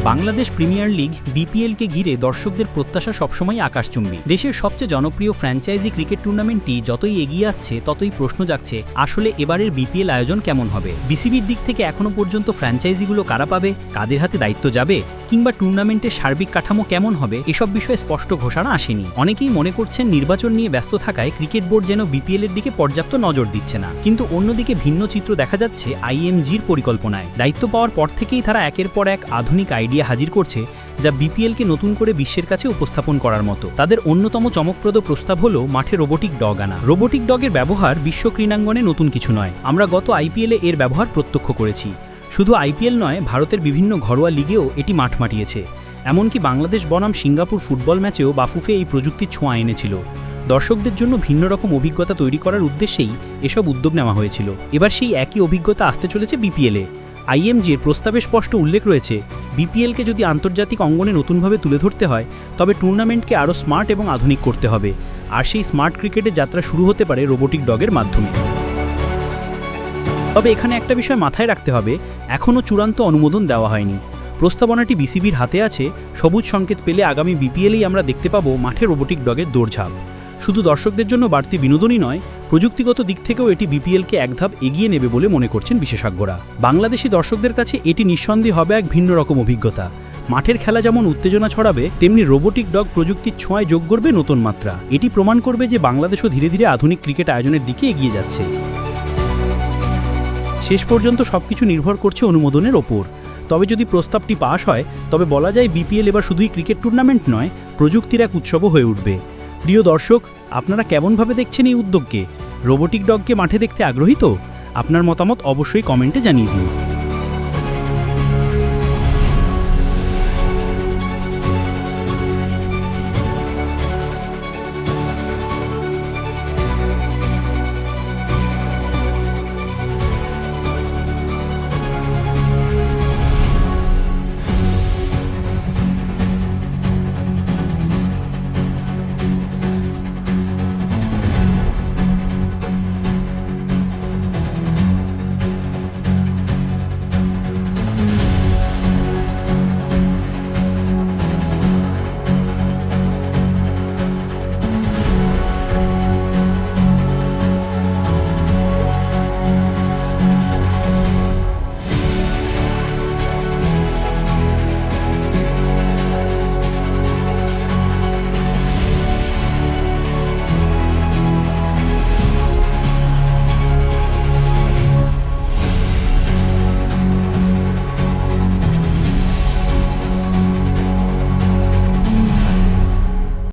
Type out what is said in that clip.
Bangladesh premier league বিপিএলকে ঘিরে দর্শকদের প্রত্যাশা সবসময় আকাশচুম্বী। দেশের সবচেয়ে জনপ্রিয় ফ্র্যাঞ্চাইজি ক্রিকেট টুর্নামেন্টটি যতই এগিয়ে আসছে ততই প্রশ্ন জাগছে আসলে এবারের বিপিএল আয়োজন কেমন হবে। বিসিবির দিক থেকে এখনো পর্যন্ত ফ্র্যাঞ্চাইজিগুলো কারা পাবে, কাদের হাতে দায়িত্ব যাবে, কিংবা টুর্নামেন্টের সার্বিক কাঠামো কেমন হবে, এসব বিষয়ে স্পষ্ট ঘোষণা আসেনি। অনেকেই মনে করছেন নির্বাচন নিয়ে ব্যস্ত থাকায় ক্রিকেট বোর্ড যেন বিপিএলের দিকে পর্যাপ্ত নজর দিচ্ছে না। কিন্তু অন্যদিকে ভিন্ন চিত্র দেখা যাচ্ছে আইএমজির পরিকল্পনায়। দায়িত্ব পাওয়ার পর থেকেই তারা একের পর এক আধুনিক আইডিয়া হাজির করছে, যা বিপিএলকে নতুন করে বিশ্বের কাছে উপস্থাপন করার মতো। তাদের অন্যতম চমকপ্রদ প্রস্তাব হলো মাঠে রোবোটিক ডগ আনা। রোবোটিক ডগের ব্যবহার বিশ্ব ক্রীড়াঙ্গনে নতুন কিছু নয়। আমরা গত আইপিএলে এর ব্যবহার প্রত্যক্ষ করেছি। শুধু আইপিএল নয়, ভারতের বিভিন্ন ঘরোয়া লিগেও এটি মাঠ মাটিয়েছে। এমনকি বাংলাদেশ বনাম সিঙ্গাপুর ফুটবল ম্যাচেও বাফুফে এই প্রযুক্তির ছোঁয়া এনেছিল। দর্শকদের জন্য ভিন্ন রকম অভিজ্ঞতা তৈরি করার উদ্দেশ্যেই এসব উদ্যোগ নেওয়া হয়েছিল। এবার সেই একই অভিজ্ঞতা আসতে চলেছে বিপিএলে। আইএমজির প্রস্তাবে স্পষ্ট উল্লেখ রয়েছে, বিপিএলকে যদি আন্তর্জাতিক অঙ্গনে নতুনভাবে তুলে ধরতে হয় তবে টুর্নামেন্টকে আরও স্মার্ট এবং আধুনিক করতে হবে। আর সেই স্মার্ট ক্রিকেটের যাত্রা শুরু হতে পারে রোবোটিক ডগের মাধ্যমে। তবে এখানে একটা বিষয় মাথায় রাখতে হবে, এখনও চূড়ান্ত অনুমোদন দেওয়া হয়নি। প্রস্তাবনাটি বিসিবির হাতে আছে। সবুজ সংকেত পেলে আগামী বিপিএলেই আমরা দেখতে পাবো মাঠে রোবোটিক ডগের দৌড়ঝাঁপ। শুধু দর্শকদের জন্য বাড়তি বিনোদনই নয়, প্রযুক্তিগত দিক থেকেও এটি বিপিএলকে এক ধাপ এগিয়ে নেবে বলে মনে করছেন বিশেষজ্ঞরা। বাংলাদেশি দর্শকদের কাছে এটি নিঃসন্দেহে হবে এক ভিন্ন রকম অভিজ্ঞতা। মাঠের খেলা যেমন উত্তেজনা ছড়াবে, তেমনি রোবোটিক ডগ প্রযুক্তির ছোঁয়ায় যোগ করবে নতুন মাত্রা। এটি প্রমাণ করবে যে বাংলাদেশও ধীরে ধীরে আধুনিক ক্রিকেট আয়োজনের দিকে এগিয়ে যাচ্ছে। শেষ পর্যন্ত সবকিছু নির্ভর করছে অনুমোদনের ওপর। তবে যদি প্রস্তাবটি পাস হয়, তবে বলা যায় বিপিএল এবার শুধুই ক্রিকেট টুর্নামেন্ট নয়, প্রযুক্তির এক উৎসবও হয়ে উঠবে। প্রিয় দর্শক, আপনারা কেমনভাবে দেখছেন এই উদ্যোগকে? রোবোটিক ডগকে মাঠে দেখতে আগ্রহী তো? আপনার মতামত অবশ্যই কমেন্টে জানিয়ে দিন।